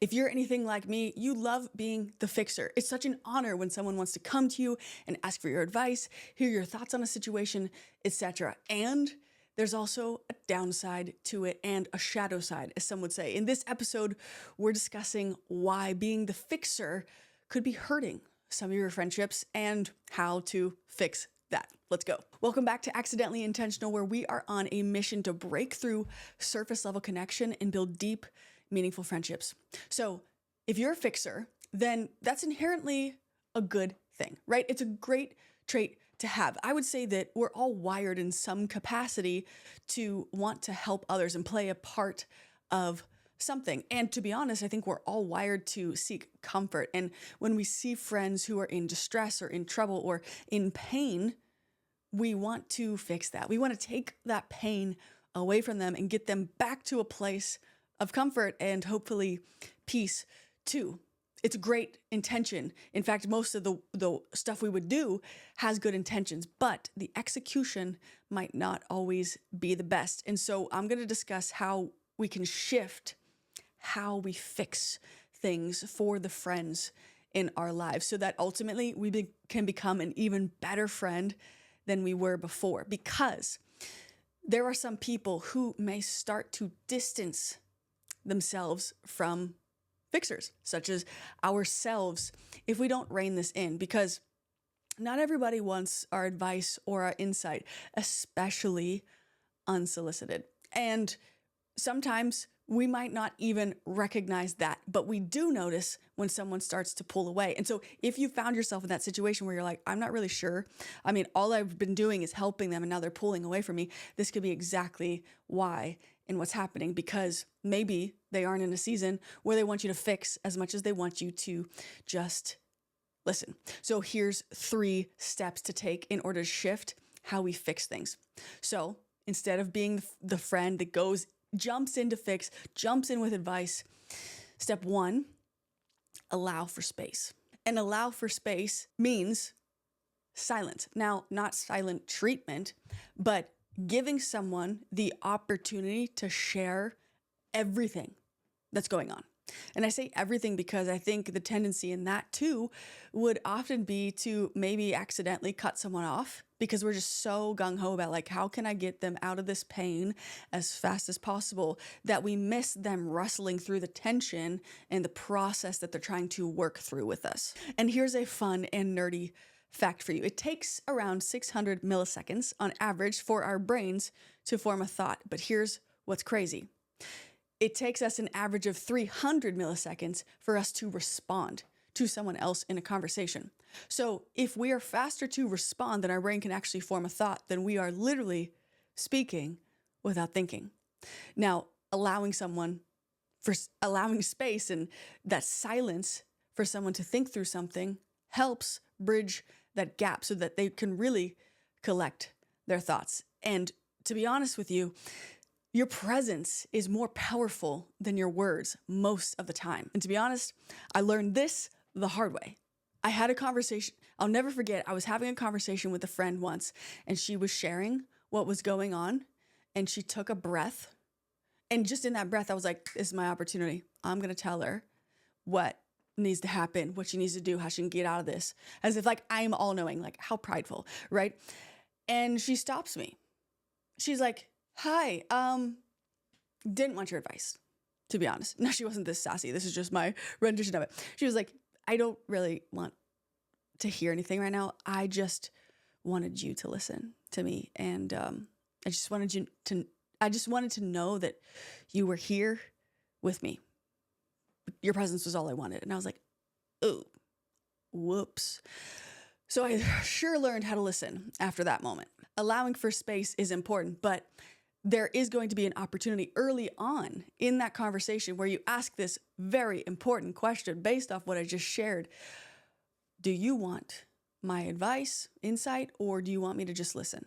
If you're anything like me, you love being the fixer. It's such an honor when someone wants to come to you and ask for your advice, hear your thoughts on a situation, etc. And there's also a downside to it and a shadow side, as some would say. In this episode, we're discussing why being the fixer could be hurting some of your friendships and how to fix that. Let's go. Welcome back to Accidentally Intentional, where we are on a mission to break through surface level connection and build deep, meaningful friendships. So if you're a fixer, then that's inherently a good thing, right? It's a great trait to have. I would say that we're all wired in some capacity to want to help others and play a part of something. And to be honest, I think we're all wired to seek comfort. And when we see friends who are in distress or in trouble or in pain, we want to fix that. We want to take that pain away from them and get them back to a place of comfort and hopefully peace too. It's a great intention. In fact, most of the stuff we would do has good intentions, but the execution might not always be the best. And so I'm going to discuss how we can shift how we fix things for the friends in our lives so that ultimately we can become an even better friend than we were before. Because there are some people who may start to distance themselves from fixers, such as ourselves, if we don't rein this in, because not everybody wants our advice or our insight, especially unsolicited. And sometimes we might not even recognize that, but we do notice when someone starts to pull away. And so if you found yourself in that situation where you're like, I'm not really sure. I mean, all I've been doing is helping them and now they're pulling away from me. This could be exactly why and what's happening, because maybe they aren't in a season where they want you to fix as much as they want you to just listen. So here's 3 steps to take in order to shift how we fix things. So instead of being the friend that jumps in to fix, jumps in with advice, step 1, allow for space. And allow for space means silence. Now, not silent treatment, but giving someone the opportunity to share everything that's going on. And I say everything because I think the tendency in that too would often be to maybe accidentally cut someone off because we're just so gung-ho about like, how can I get them out of this pain as fast as possible, that we miss them wrestling through the tension and the process that they're trying to work through with us. And here's a fun and nerdy fact for you. It takes around 600 milliseconds on average for our brains to form a thought. But here's what's crazy. It takes us an average of 300 milliseconds for us to respond to someone else in a conversation. So if we are faster to respond than our brain can actually form a thought, then we are literally speaking without thinking. Now, allowing space and that silence for someone to think through something helps bridge that gap so that they can really collect their thoughts. And to be honest with you, your presence is more powerful than your words most of the time. And to be honest, I learned this the hard way. I had a conversation. I'll never forget. I was having a conversation with a friend once, and she was sharing what was going on, and she took a breath. And just in that breath, I was like, this is my opportunity. I'm going to tell her what needs to happen, what she needs to do, how she can get out of this. As if like I'm all knowing, like how prideful, right? And she stops me. She's like, hi, didn't want your advice, to be honest. No, she wasn't this sassy. This is just my rendition of it. She was like, I don't really want to hear anything right now. I just wanted you to listen to me. And I just wanted to know that you were here with me. Your presence was all I wanted. And I was like, oh, whoops. So I sure learned how to listen after that moment. Allowing for space is important, but there is going to be an opportunity early on in that conversation where you ask this very important question based off what I just shared. Do you want my advice, insight, or do you want me to just listen?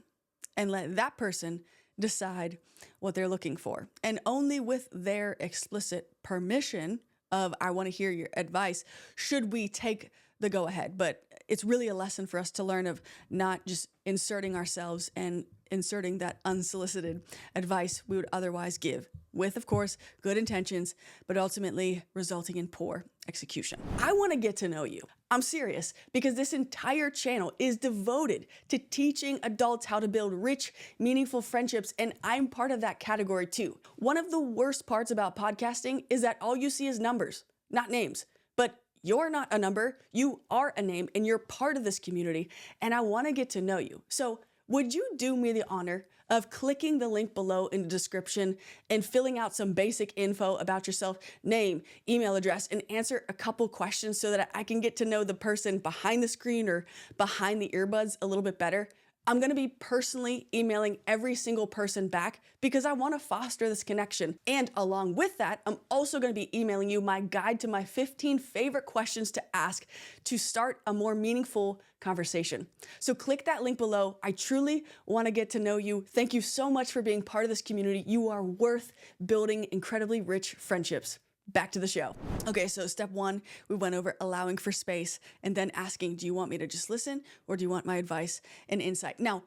And let that person decide what they're looking for. And only with their explicit permission of, I want to hear your advice, should we take the go ahead. But it's really a lesson for us to learn of not just inserting ourselves and inserting that unsolicited advice we would otherwise give, with, of course, good intentions, but ultimately resulting in poor execution. I want to get to know you. I'm serious, because this entire channel is devoted to teaching adults how to build rich, meaningful friendships, and I'm part of that category too. One of the worst parts about podcasting is that all you see is numbers, not names. But you're not a number, you are a name, and you're part of this community, and I want to get to know you. So would you do me the honor of clicking the link below in the description and filling out some basic info about yourself, name, email address, and answer a couple questions so that I can get to know the person behind the screen or behind the earbuds a little bit better? I'm going to be personally emailing every single person back because I want to foster this connection. And along with that, I'm also going to be emailing you my guide to my 15 favorite questions to ask to start a more meaningful conversation. So click that link below. I truly want to get to know you. Thank you so much for being part of this community. You are worth building incredibly rich friendships. Back to the show. Okay, so step one, we went over allowing for space and then asking, do you want me to just listen or do you want my advice and insight? Now,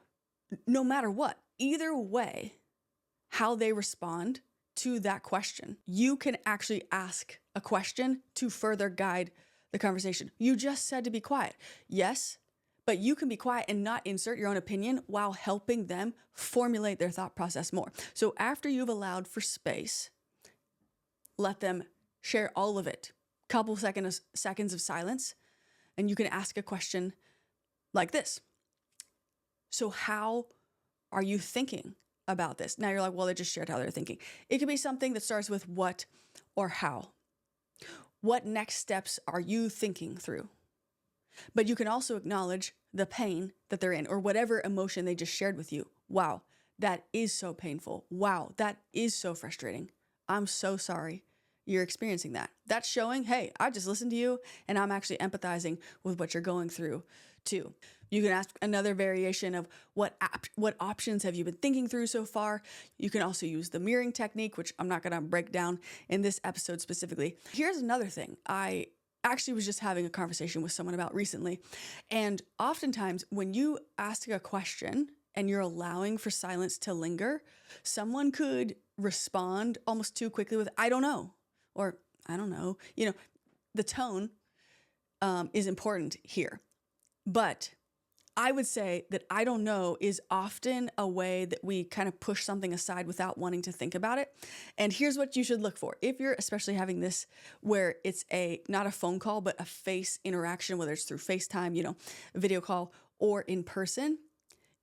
no matter what, either way, how they respond to that question, you can actually ask a question to further guide the conversation. You just said to be quiet. Yes, but you can be quiet and not insert your own opinion while helping them formulate their thought process more. So after you've allowed for space, let them share all of it. Couple seconds of silence, and you can ask a question like this. So how are you thinking about this? Now you're like, well, they just shared how they're thinking. It could be something that starts with what or how. What next steps are you thinking through? But you can also acknowledge the pain that they're in or whatever emotion they just shared with you. Wow, that is so painful. Wow, that is so frustrating. I'm so sorry you're experiencing that. That's showing, hey, I just listened to you and I'm actually empathizing with what you're going through too. You can ask another variation of what options have you been thinking through so far? You can also use the mirroring technique, which I'm not going to break down in this episode specifically. Here's another thing I actually was just having a conversation with someone about recently. And oftentimes when you ask a question and you're allowing for silence to linger, someone could respond almost too quickly with, I don't know. Or, I don't know, the tone is important here. But I would say that I don't know is often a way that we kind of push something aside without wanting to think about it. And here's what you should look for. If you're especially having this where it's not a phone call, but a face interaction, whether it's through FaceTime, a video call or in person,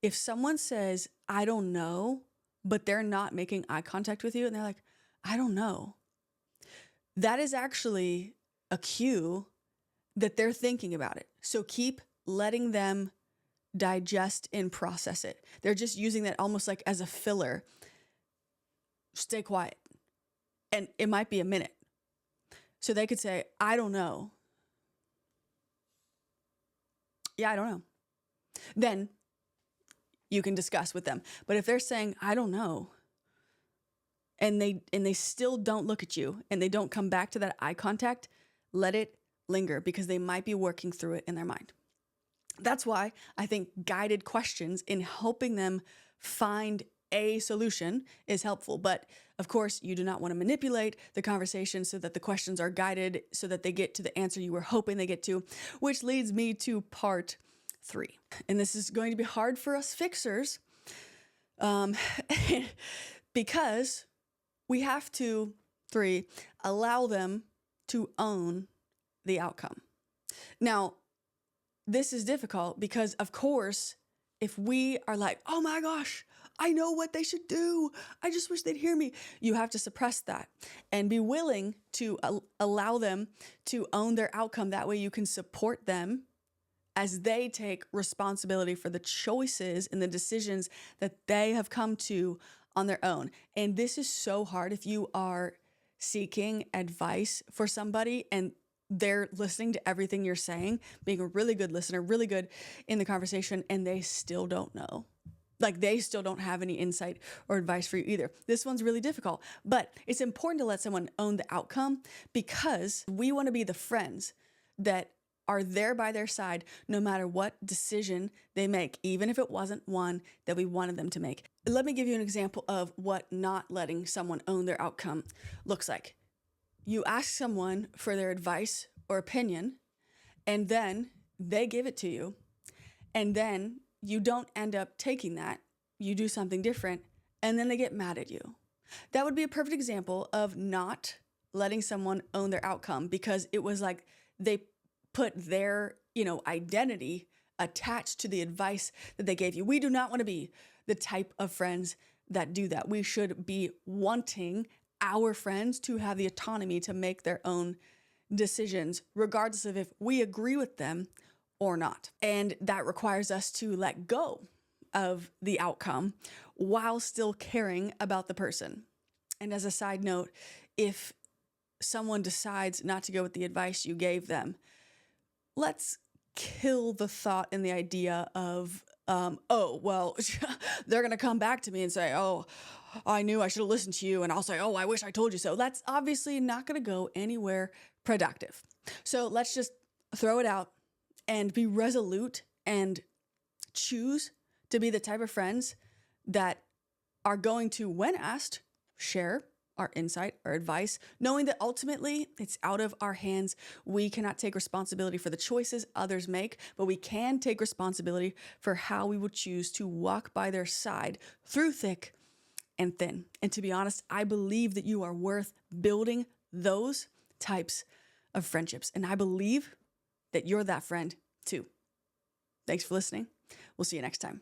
if someone says, I don't know, but they're not making eye contact with you and they're like, I don't know. That is actually a cue that they're thinking about it. So keep letting them digest and process it. They're just using that almost like as a filler. Stay quiet. And it might be a minute. So they could say, I don't know. Yeah, I don't know. Then you can discuss with them. But if they're saying, I don't know, and they still don't look at you and they don't come back to that eye contact, let it linger because they might be working through it in their mind. That's why I think guided questions in helping them find a solution is helpful. But of course, you do not want to manipulate the conversation so that the questions are guided so that they get to the answer you were hoping they get to, which leads me to part 3. And this is going to be hard for us fixers because we have to, 3, allow them to own the outcome. Now, this is difficult because, of course, if we are like, oh my gosh, I know what they should do, I just wish they'd hear me, you have to suppress that and be willing to allow them to own their outcome. That way you can support them as they take responsibility for the choices and the decisions that they have come to on their own. And this is so hard if you are seeking advice for somebody and they're listening to everything you're saying, being a really good listener, really good in the conversation, and they still don't know. Like they still don't have any insight or advice for you either. This one's really difficult, but it's important to let someone own the outcome because we want to be the friends that are there by their side no matter what decision they make, even if it wasn't one that we wanted them to make. Let me give you an example of what not letting someone own their outcome looks like. You ask someone for their advice or opinion, and then they give it to you, and then you don't end up taking that. You do something different, and then they get mad at you. That would be a perfect example of not letting someone own their outcome, because it was like they put their, identity attached to the advice that they gave you. We do not want to be the type of friends that do that. We should be wanting our friends to have the autonomy to make their own decisions, regardless of if we agree with them or not. And that requires us to let go of the outcome while still caring about the person. And as a side note, if someone decides not to go with the advice you gave them, let's kill the thought and the idea of, oh, well, they're going to come back to me and say, oh, I knew I should have listened to you. And I'll say, oh, I wish I told you so. That's obviously not going to go anywhere productive. So let's just throw it out and be resolute and choose to be the type of friends that are going to, when asked, share our insight, our advice, knowing that ultimately it's out of our hands. We cannot take responsibility for the choices others make, but we can take responsibility for how we will choose to walk by their side through thick and thin. And to be honest, I believe that you are worth building those types of friendships. And I believe that you're that friend too. Thanks for listening. We'll see you next time.